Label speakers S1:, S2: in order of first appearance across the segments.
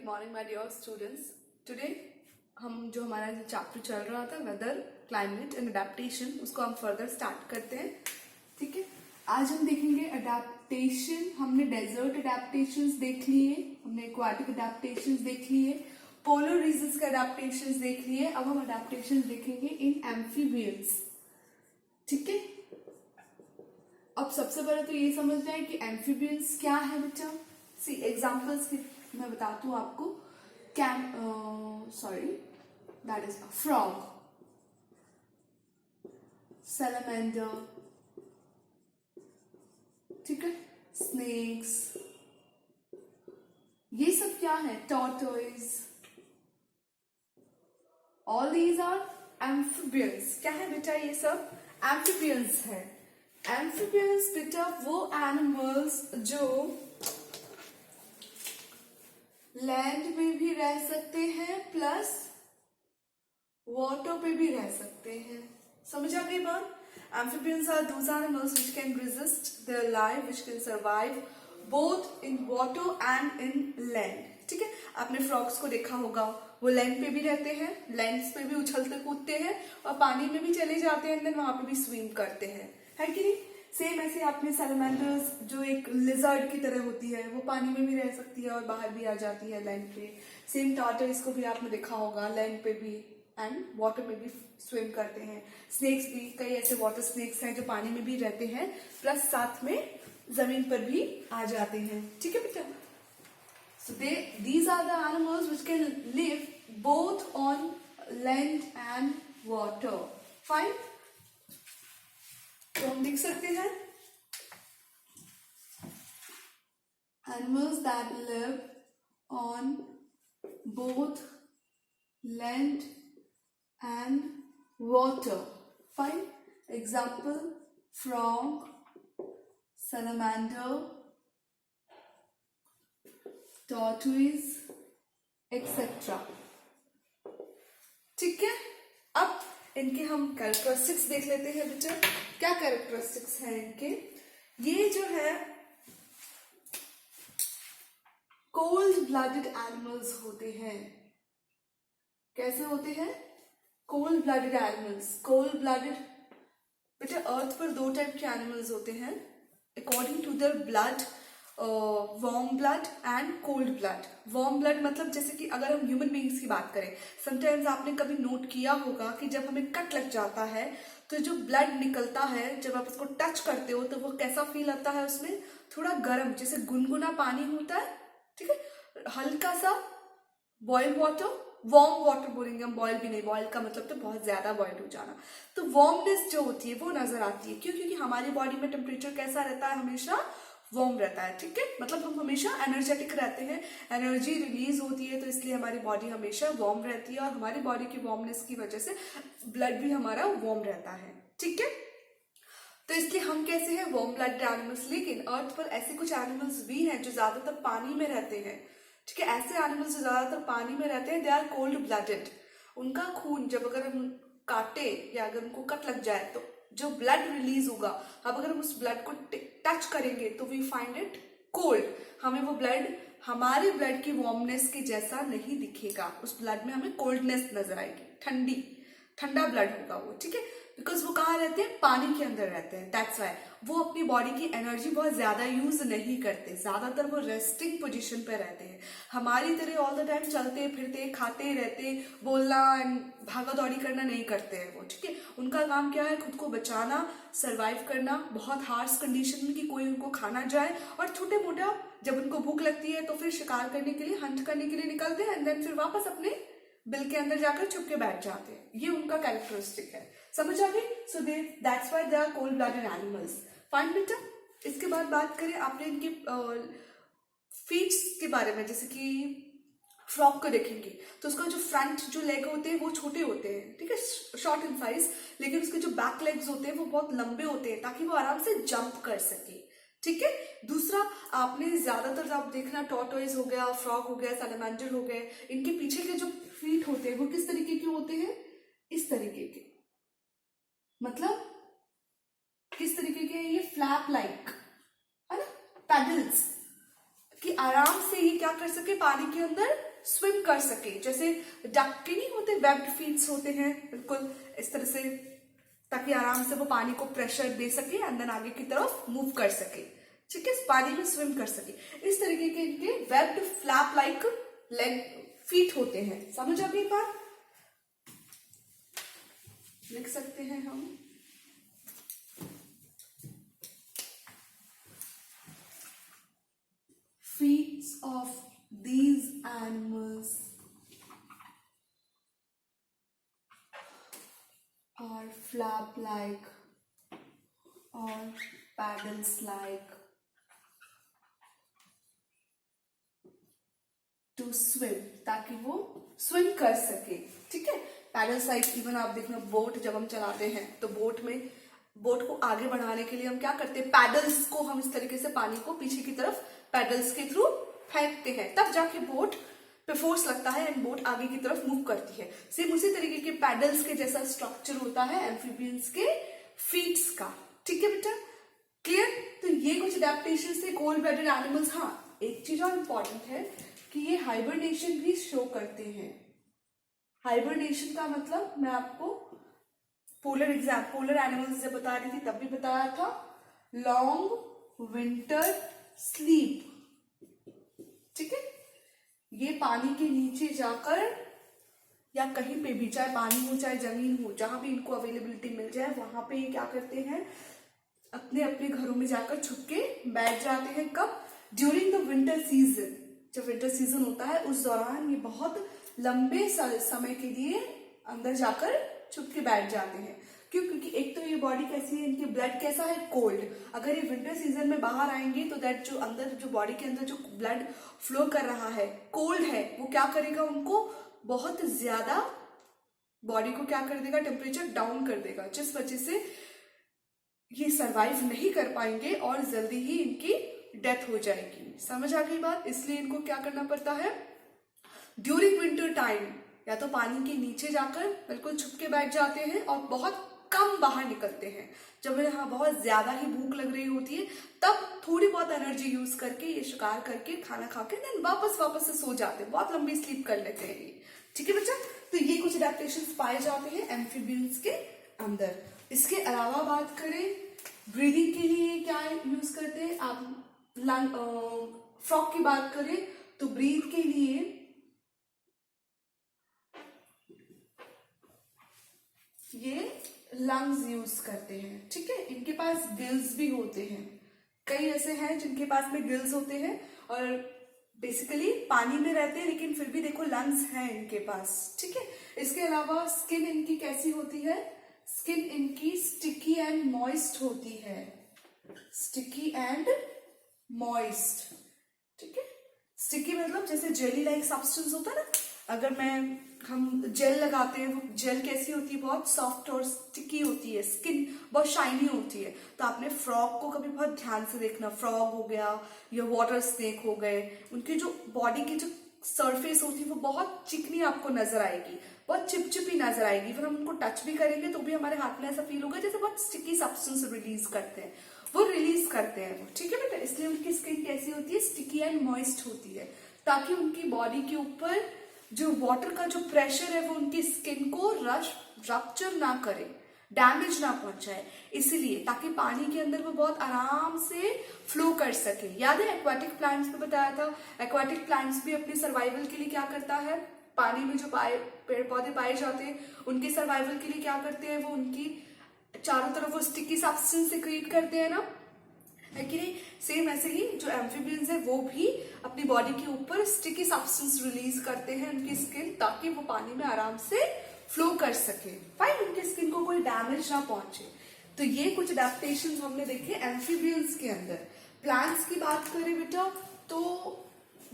S1: Morning my dear students. Today हम जो हमारा चैप्टर चल रहा था वेदर क्लाइमेट एंड अडेप्टेशन, उसको हम फर्दर स्टार्ट करते हैं। ठीक है, आज हम देखेंगे अडेप्टेशन। हमने डेजर्ट अडेप्टेशंस देख लिए, हमने एक्वाटिक अडेप्टेशंस देख लिए, पोलर रीजन्स के अडेप्टेशंस देख लिए। अब हम अडेप्टेशंस देखेंगे इन एम्फीबियंस। ठीक है, अब सबसे पहले तो ये समझना है कि एम्फीबियंस क्या है बच्चा। सी एग्जाम्पल्स की मैं बताती हूँ आपको। दैट इज फ्रॉग, सैलमेंडर, ठीक है, स्नेक्स, ये सब क्या है, tortoise, all these are amphibians. क्या है बेटा, ये सब एम्फीबियंस है। एम्फीबियंस बेटा वो एनिमल्स जो लैंड में भी रह सकते हैं प्लस वाटर पे भी रह सकते हैं। समझ आ गई बात? Amphibians are those animals which can resist their life, which can survive both in water and in land. ठीक है, आपने फ्रॉग्स को देखा होगा, वो लैंड पे भी रहते हैं, लैंड पे भी उछलते कूदते हैं और पानी में भी चले जाते हैं, देन वहां पे भी स्विम करते हैं, है कि नहीं? सेम ऐसे आपने सैलमेंडर्स जो एक लिजर्ड की तरह होती है, वो पानी में भी रह सकती है और बाहर भी आ जाती है लैंड पे। सेम टार्टर्स को भी आपने देखा होगा, लैंड पे भी एंड वाटर में भी स्विम करते हैं। स्नेक्स भी, कई ऐसे वाटर स्नेक्स हैं जो पानी में भी रहते हैं प्लस साथ में जमीन पर भी आ जाते हैं। ठीक है बेटा, सो these are the animals which can live both on land and water. Fine, तो हम लिख सकते हैं animals that live on both land and water. Fine, example frog, salamander, tortoise, etc. ठीक है, अब इनके हम कैरेक्टरिस्टिक्स देख लेते हैं बेटा। क्या कैरेक्टरिस्टिक्स हैं इनके? ये जो है कोल्ड ब्लडेड एनिमल्स होते हैं। कैसे होते हैं? Cold blooded animals. Cold blooded बेटा, अर्थ पर दो टाइप के एनिमल्स होते हैं according to their blood, warm blood and cold blood. Warm blood मतलब जैसे कि अगर हम ह्यूमन बीइंग्स की बात करें, समटाइम्स आपने कभी नोट किया होगा कि जब हमें कट लग जाता है तो जो ब्लड निकलता है, जब आप उसको टच करते हो तो वो कैसा फील आता है? उसमें थोड़ा गर्म, जैसे गुनगुना पानी होता है, ठीक है, हल्का सा बॉइल वाटर, वार्म वाटर बोलेंगे हम, बॉयल भी नहीं, बॉयल का मतलब तो बहुत ज्यादा बॉयल हो जाना। तो वार्मनेस जो होती है वो नजर आती है। क्यों? क्योंकि हमारी बॉडी में टेम्परेचर कैसा रहता है? हमेशा वार्म रहता है। ठीक है, मतलब हम हमेशा एनर्जेटिक रहते हैं, एनर्जी रिलीज होती है, तो इसलिए हमारी बॉडी हमेशा वार्म रहती है और हमारी बॉडी की वार्मनेस की वजह से ब्लड भी हमारा वार्म रहता है। ठीक है, तो इसलिए हम कैसे हैं? Warm blooded animals. लेकिन अर्थ पर ऐसे कुछ एनिमल्स भी हैं जो ज्यादातर पानी में रहते हैं। ठीक है, ऐसे एनिमल्स जो ज्यादातर पानी में रहते हैं, दे आर कोल्ड ब्लडेड। उनका खून जब अगर हम काटे या अगर उनको कट लग जाए तो जो ब्लड रिलीज होगा, अब अगर हम उस ब्लड को टच करेंगे तो वी फाइंड इट कोल्ड। हमें वो ब्लड हमारे ब्लड की वार्मनेस के जैसा नहीं दिखेगा, उस ब्लड में हमें कोल्डनेस नजर आएगी, ठंडा ब्लड होगा वो। ठीक है, बिकॉज वो कहाँ रहते हैं? पानी के अंदर रहते हैं। दैट्स वाई वो अपनी बॉडी की एनर्जी बहुत ज्यादा यूज नहीं करते, ज्यादातर वो रेस्टिंग पोजीशन पे रहते हैं। हमारी तरह ऑल द टाइम चलते फिरते खाते रहते, बोलना एंड भागा दौड़ी करना नहीं करते हैं वो। ठीक है, उनका काम क्या है? खुद को बचाना, सरवाइव करना बहुत हार्श कंडीशन में कि कोई उनको खाना जाए, और छोटे मोटा जब उनको भूख लगती है तो फिर शिकार करने के लिए, हंट करने के लिए निकलते हैं, एंड देन फिर वापस अपने बिल के अंदर जाकर छुप के बैठ जाते हैं। ये उनका कैरेक्टरिस्टिक है। समझ आ गई? So that's why they are cold blooded animals. Fine बेटा, इसके बाद बात करें आपने इनके फीट्स के बारे में। जैसे कि फ्रॉग को देखेंगे तो उसका जो फ्रंट जो लेग होते हैं वो छोटे होते हैं, ठीक है, शॉर्ट इन साइज, लेकिन उसके जो बैक लेग्स होते हैं वो बहुत लंबे होते हैं ताकि वो आराम से जंप कर सके। ठीक है, दूसरा आपने ज्यादातर आप देखना, टॉर्टोइज हो गया, फ्रॉग हो गया, सैलमेंडर हो गए, इनके पीछे के जो फीट होते हैं वो किस तरीके के होते हैं? इस तरीके के, मतलब किस तरीके के? ये फ्लैप लाइक, है ना, पैडल्स, कि आराम से ये क्या कर सके? पानी के अंदर स्विम कर सके। जैसे डक के नहीं होते, वेब्ड फीट्स होते हैं बिल्कुल इस तरह से, ताकि आराम से वो पानी को प्रेशर दे सके एंड देन आगे की तरफ मूव कर सके, ठीक है, पानी में स्विम कर सके। इस तरीके के इनके webbed flap like leg feet होते हैं। समझ आ गई बात? लिख सकते हैं हम, feet of these animals are flap like or paddles like to swim, ताकि वो स्विम कर सके, ठीक है। पैडल्स लाइक, इवन आप देखना बोट जब हम चलाते हैं तो बोट को आगे बढ़ाने के लिए हम क्या करते हैं, पैडल्स को हम इस तरीके से पानी को पीछे की तरफ पैडल्स के थ्रू फेंकते हैं, तब जाके बोट पे फोर्स लगता है एंड बोट आगे की तरफ मूव करती है। सेम उसी तरीके के पैडल्स के जैसा स्ट्रक्चर होता है एम्फीबियंस के फीट्स का, ठीक है बेटा, क्लियर? तो ये कुछ अडेप्टेशन थे कोल्ड ब्लडेड एनिमल्स। हाँ, एक चीज और इंपॉर्टेंट है कि ये हाइबरनेशन भी शो करते हैं। हाइबरनेशन का मतलब मैं आपको पोलर एनिमल्स जब बता रही थी तब भी बताया था, लॉन्ग विंटर स्लीप, ठीक है। ये पानी के नीचे जाकर या कहीं पे भी, चाहे पानी हो चाहे जमीन हो, जहां भी इनको अवेलेबिलिटी मिल जाए वहां पे ये क्या करते हैं, अपने अपने घरों में जाकर छुप के बैठ जाते हैं। कब? During the winter season. जब विंटर सीजन होता है उस दौरान ये बहुत लंबे समय के लिए अंदर जाकर छुप के बैठ जाते हैं। क्यों? क्योंकि एक तो ये बॉडी कैसी है, इनकी ब्लड कैसा है, कोल्ड। अगर ये विंटर सीजन में बाहर आएंगे तो दैट जो अंदर, जो बॉडी के अंदर जो ब्लड फ्लो कर रहा है, कोल्ड है, वो क्या करेगा, उनको बहुत ज्यादा बॉडी को क्या कर देगा, टेम्परेचर डाउन कर देगा, जिस वजह से ये सरवाइव नहीं कर पाएंगे और जल्दी ही इनकी डेथ हो जाएगी। समझ आ गई बात? इसलिए इनको क्या करना पड़ता है, ड्यूरिंग विंटर टाइम या तो पानी के नीचे जाकर बिल्कुल छुप के बैठ जाते हैं और बहुत कम बाहर निकलते हैं। जब यहाँ बहुत ज्यादा ही भूख लग रही होती है तब थोड़ी बहुत एनर्जी यूज करके ये शिकार करके खाना खा के देन वापस से सो जाते हैं, बहुत लंबी स्लीप कर लेते हैं ये, ठीक है बच्चा। तो ये कुछ अडेप्टेशंस पाए जाते हैं एम्फीबियंस के अंदर। इसके अलावा बात करें ब्रीदिंग के लिए क्या यूज करते हैं, आप फ्रॉग की बात करें तो ब्रीथ के लिए ये लंग्स यूज करते हैं, ठीक है। इनके पास गिल्स भी होते हैं, कई ऐसे हैं जिनके पास में गिल्स होते हैं और बेसिकली पानी में रहते हैं लेकिन फिर भी देखो लंग्स हैं इनके पास, ठीक है। इसके अलावा स्किन इनकी कैसी होती है, स्किन इनकी स्टिकी एंड मॉइस्ट होती है, स्टिकी एंड मॉइस्ट, ठीक है। स्टिकी मतलब जैसे जेली लाइक सब्सटेंस होता है ना, अगर हम जेल लगाते हैं, वो जेल कैसी होती है, बहुत सॉफ्ट और स्टिकी होती है, स्किन बहुत शाइनी होती है। तो आपने फ्रॉग को कभी बहुत ध्यान से देखना, फ्रॉग हो गया या वाटर स्नेक हो गए, उनकी जो बॉडी की जो सरफेस होती है वो बहुत चिकनी आपको नजर आएगी, बहुत चिपचिपी नजर आएगी। फिर हम उनको टच भी करेंगे तो भी हमारे हाथ में ऐसा फील होगा जैसे बहुत स्टिकी सब्सटेंस रिलीज करते हैं, वो रिलीज करते हैं वो, ठीक है बेटा। इसलिए उनकी स्किन कैसी होती है, स्टिकी एंड मॉइस्ट होती है, ताकि उनकी बॉडी के ऊपर जो वाटर का जो प्रेशर है वो उनकी स्किन को रप्चर ना करे, डैमेज ना पहुंचाए, इसीलिए ताकि पानी के अंदर वो बहुत आराम से फ्लो कर सके। याद है एक्वाटिक प्लांट्स में बताया था, एक्वाटिक प्लांट्स भी अपने सर्वाइवल के लिए क्या करता है, पानी में जो पेड़ पौधे पाए जाते हैं उनके सर्वाइवल के लिए क्या करते हैं, वो उनकी चारों तरफ वो स्टिकी सब्सटेंस सिक्रीट करते हैं ना, है कि नहीं। सेम ऐसे ही जो एम्फीबियंस है वो भी अपनी बॉडी के ऊपर स्टिकी सब्सटेंस रिलीज करते हैं उनकी स्किन, ताकि वो पानी में आराम से फ्लो कर सके, फाइन, उनकी स्किन को कोई डैमेज ना पहुंचे। तो ये कुछ अडेप्टेशंस हमने देखे एम्फीबियंस के अंदर। प्लांट्स की बात करें बेटा तो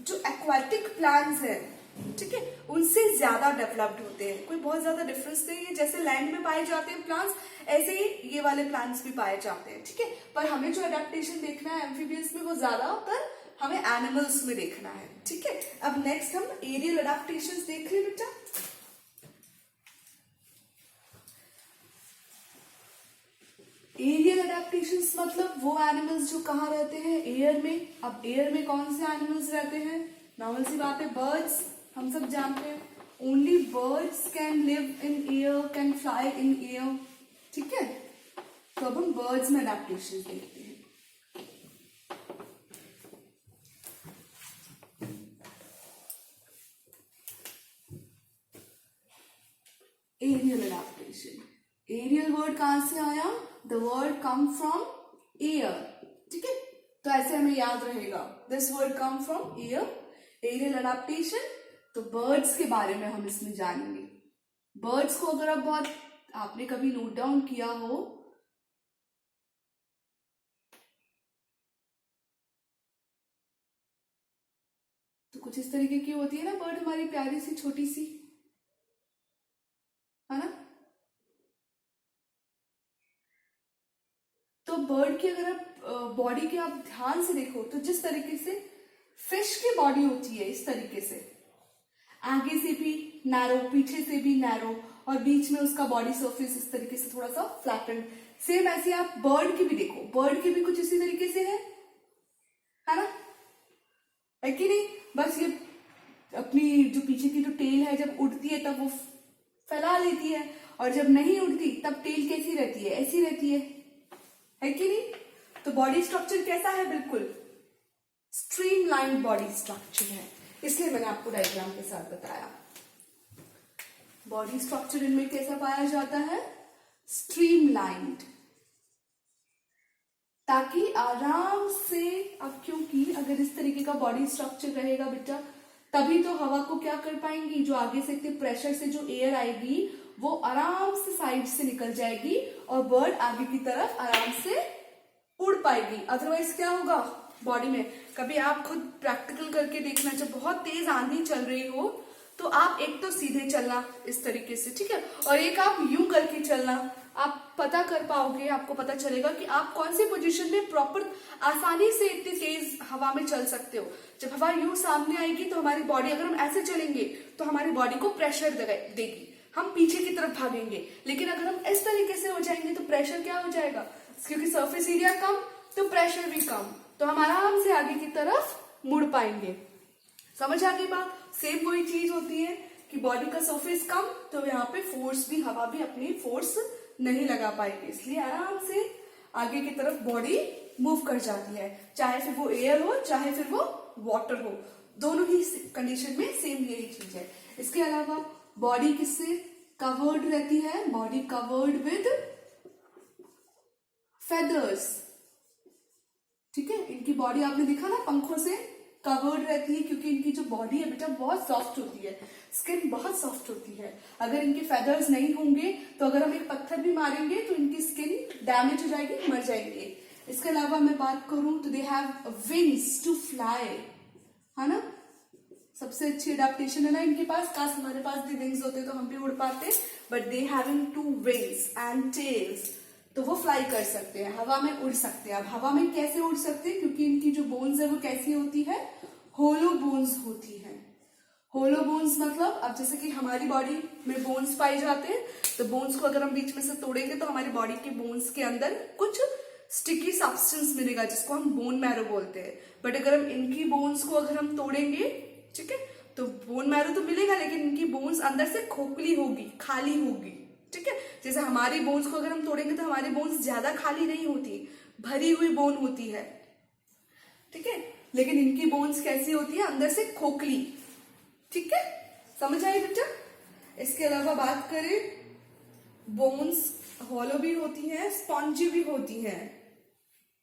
S1: जो एक्वाटिक प्लांट्स है, ठीक है, उनसे ज्यादा डेवलप्ड होते हैं, कोई बहुत ज्यादा डिफरेंस नहीं है। जैसे लैंड में पाए जाते हैं प्लांट्स, ऐसे ही ये वाले प्लांट्स भी पाए जाते हैं, ठीक है। पर हमें जो अडेप्टेशन देखना है एम्फीबियंस में वो ज्यादातर हमें एनिमल्स में देखना है, ठीक है। अब नेक्स्ट हम एरियल अडेप्टेशंस देख ले बेटा। एरियल अडेप्टेशंस मतलब वो एनिमल्स जो कहाँ रहते हैं, एयर में। अब एयर में कौन से एनिमल्स रहते हैं, नॉर्मल सी बात है, बर्ड्स, हम सब जानते हैं only birds can live in air, can fly in air, ठीक है। तो अब हम बर्ड्स में अडेप्टेशन देखते हैं। एरियल अडेप्टेशन, एरियल वर्ड कहां से आया? The word come from air, ठीक है। तो ऐसे हमें याद रहेगा, this word come from air, aerial adaptation. तो बर्ड्स के बारे में हम इसमें जानेंगे। बर्ड्स को अगर आप आपने कभी नोट डाउन किया हो तो कुछ इस तरीके की होती है ना बर्ड, हमारी प्यारी सी छोटी सी, है ना। तो बर्ड की अगर आप बॉडी के आप ध्यान से देखो तो जिस तरीके से फिश की बॉडी होती है, इस तरीके से आगे से भी नैरो, पीछे से भी नैरो, और बीच में उसका बॉडी सरफेस इस तरीके से थोड़ा सा फ्लैटेंड। सेम ऐसे आप बर्ड की भी देखो, बर्ड की भी कुछ इसी तरीके से है ना, है कि नहीं। बस ये अपनी जो पीछे की जो टेल है जब उड़ती है तब वो फैला लेती है, और जब नहीं उड़ती तब टेल कैसी रहती है? ऐसी रहती है कि नहीं। तो बॉडी स्ट्रक्चर कैसा है? बिल्कुल स्ट्रीमलाइन बॉडी स्ट्रक्चर है, इसलिए मैंने आपको डायग्राम के साथ बताया। बॉडी स्ट्रक्चर इनमें कैसा पाया जाता है? स्ट्रीमलाइंड, ताकि आराम से, अब क्योंकि अगर इस तरीके का बॉडी स्ट्रक्चर रहेगा बेटा, तभी तो हवा को क्या कर पाएंगी, जो आगे से इतने प्रेशर से जो एयर आएगी वो आराम से साइड से निकल जाएगी और बर्ड आगे की तरफ आराम से उड़ पाएगी। अदरवाइज क्या होगा बॉडी में? कभी आप खुद प्रैक्टिकल करके देखना, जब बहुत तेज आंधी चल रही हो तो आप एक तो सीधे चलना इस तरीके से, ठीक है, और एक आप यूं करके चलना, आप पता कर पाओगे, आपको पता चलेगा कि आप कौन सी पोजीशन में प्रॉपर आसानी से इतनी तेज हवा में चल सकते हो। जब हवा यूं सामने आएगी तो हमारी बॉडी, अगर हम ऐसे चलेंगे तो हमारी बॉडी को प्रेशर देगी, हम पीछे की तरफ भागेंगे। लेकिन अगर हम इस तरीके से हो जाएंगे तो प्रेशर क्या हो जाएगा? क्योंकि सरफेस एरिया कम तो प्रेशर भी कम, तो हम आराम से आगे की तरफ मुड़ पाएंगे। समझ आ गई बात? सेम वही चीज होती है कि बॉडी का सरफेस कम तो यहाँ पे फोर्स भी, हवा भी अपनी फोर्स नहीं लगा पाएगी, इसलिए आराम से आगे की तरफ बॉडी मूव कर जाती है, चाहे फिर वो एयर हो चाहे फिर वो वाटर हो, दोनों ही कंडीशन में सेम यही चीज है। इसके अलावा बॉडी किससे कवर्ड रहती है? बॉडी कवर्ड विद फेदर्स, ठीक है। इनकी बॉडी आपने देखा ना पंखों से कवर्ड रहती है, क्योंकि इनकी जो बॉडी है बेटा बहुत सॉफ्ट होती है, स्किन बहुत सॉफ्ट होती है। अगर इनके फेदर्स नहीं होंगे तो अगर हम एक पत्थर भी मारेंगे तो इनकी स्किन डैमेज हो जाएगी, मर जाएंगे। इसके अलावा मैं बात करूं तो they have wings to fly, है ना। सबसे अच्छी अडेप्टेशन है ना इनके पास। काश हमारे पास भी विंग्स होते तो हम भी उड़ पाते, but they having 2 wings and tails, तो वो फ्लाई कर सकते हैं, हवा में उड़ सकते हैं। अब हवा में कैसे उड़ सकते हैं? क्योंकि इनकी जो बोन्स है वो कैसी होती है? होलो बोन्स होती है। होलो बोन्स मतलब, अब जैसे कि हमारी बॉडी में बोन्स पाए जाते हैं, तो बोन्स को अगर हम बीच में से तोड़ेंगे तो हमारी बॉडी के बोन्स के अंदर कुछ स्टिकी सब्सटेंस मिलेगा जिसको हम बोन मैरो बोलते हैं। बट अगर हम इनकी बोन्स को अगर हम तोड़ेंगे, ठीक है, तो बोन मैरो तो मिलेगा लेकिन इनकी बोन्स अंदर से खोखली होगी, खाली होगी, ठीक है। जैसे हमारी बोन्स को अगर हम तोड़ेंगे तो हमारी बोन्स ज्यादा खाली नहीं होती, भरी हुई बोन होती है, ठीक है, लेकिन इनकी बोन्स कैसी होती है? अंदर से खोखली, ठीक है। समझ आई बेटा? इसके अलावा बात करें, बोन्स हॉलो भी होती हैं, स्पॉन्जी भी होती हैं,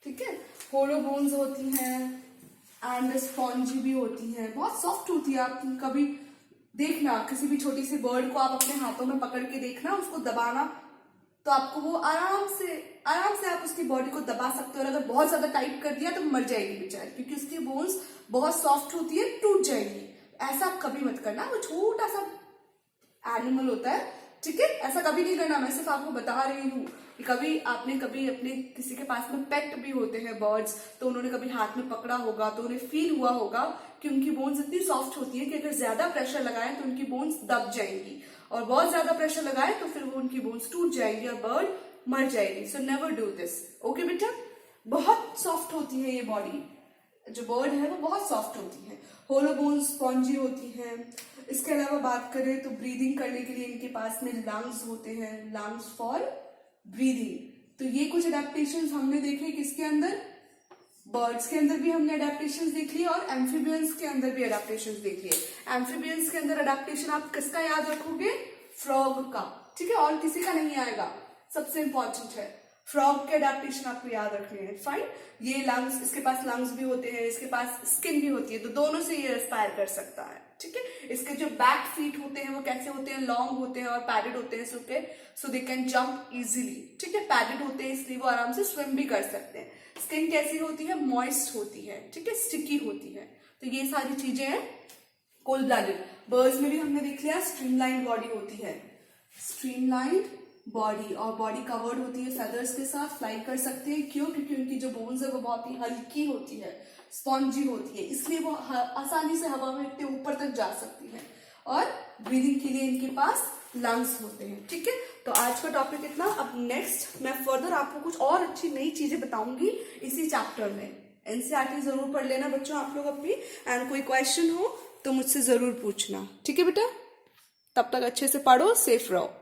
S1: ठीक है। होलो बोन्स होती हैं एंड स्पॉन्जी भी होती हैं, बहुत सॉफ्ट होती है। आप कभी देखना किसी भी छोटी सी बर्ड को आप अपने हाथों में पकड़ के देखना, उसको दबाना, तो आपको वो आराम से आप उसकी बॉडी को दबा सकते हो। और अगर बहुत ज्यादा टाइट कर दिया तो मर जाएगी बेचारी, क्योंकि उसकी बोन्स बहुत सॉफ्ट होती है, टूट जाएगी। ऐसा आप कभी मत करना, वो छोटा सा एनिमल होता है, ठीक है, ऐसा कभी नहीं करना। मैं सिर्फ आपको बता रही हूँ कि कभी अपने किसी के पास में पेट भी होते हैं बर्ड्स, तो उन्होंने कभी हाथ में पकड़ा होगा तो उन्हें फील हुआ होगा कि उनकी बोन्स इतनी सॉफ्ट होती है कि अगर ज्यादा प्रेशर लगाए तो उनकी बोन्स दब जाएंगी, और बहुत ज्यादा प्रेशर लगाए तो फिर वो उनकी बोन्स टूट जाएंगी और बर्ड मर जाएगी। So never do this, okay बेटा। बहुत सॉफ्ट होती है ये बॉडी, जो बर्ड है वो बहुत सॉफ्ट होती है। होलो बोन्स स्पॉन्जी होती है। इसके अलावा बात करें तो ब्रीदिंग करने के लिए इनके पास में लंग्स होते हैं, लंग्स फॉर ब्रीदिंग। तो ये कुछ अडेप्टेशंस हमने देखे किसके अंदर, बर्ड्स के अंदर भी हमने अडेप्टेशंस देख लिए और एम्फीबियंस के अंदर भी अडेप्टेशंस देख लिए। एम्फीबियंस के अंदर अडेप्टेशन आप किसका याद रखोगे, फ्रॉग का, ठीक है, और किसी का नहीं आएगा, सबसे इंपॉर्टेंट है फ्रॉग के अडेप्टेशन आपको याद रखने हैं। फाइन, ये लंग्स, इसके पास लंग्स भी होते हैं, इसके पास स्किन भी होती है, तो दोनों से ये रेस्पायर कर सकता है, ठीक है। इसके जो बैक फीट होते हैं वो कैसे होते हैं, लॉन्ग होते हैं और पैडेड होते हैं, सो दे कैन जंप इजीली, ठीक है। पैडेड होते हैं इसलिए वो आराम से स्विम भी कर सकते हैं। स्किन कैसी होती है, मॉइस्ट होती है, ठीक है, स्टिकी होती है। तो ये सारी चीजें हैं कोल्ड ब्लडेड। बर्ड्स में भी हमने देख लिया स्ट्रीमलाइन बॉडी होती है, स्ट्रीमलाइंड बॉडी, और बॉडी कवर्ड होती है फेदर्स के साथ, फ्लाई कर सकते हैं। क्यों, क्योंकि उनकी जो बोन्स है वो बहुत ही हल्की होती है, स्पॉन्जी होती है, इसलिए वो आसानी से हवा में इतने ऊपर तक जा सकती है। और ब्रीदिंग के लिए इनके पास लंग्स होते हैं, ठीक है। तो आज का टॉपिक इतना। अब नेक्स्ट मैं फर्दर आपको कुछ और अच्छी नई चीजें बताऊंगी इसी चैप्टर में। एनसीईआरटी जरूर पढ़ लेना बच्चों आप लोग अपनी, एंड कोई क्वेश्चन हो तो मुझसे जरूर पूछना, ठीक है बेटा। तब तक अच्छे से पढ़ो, सेफ रहो।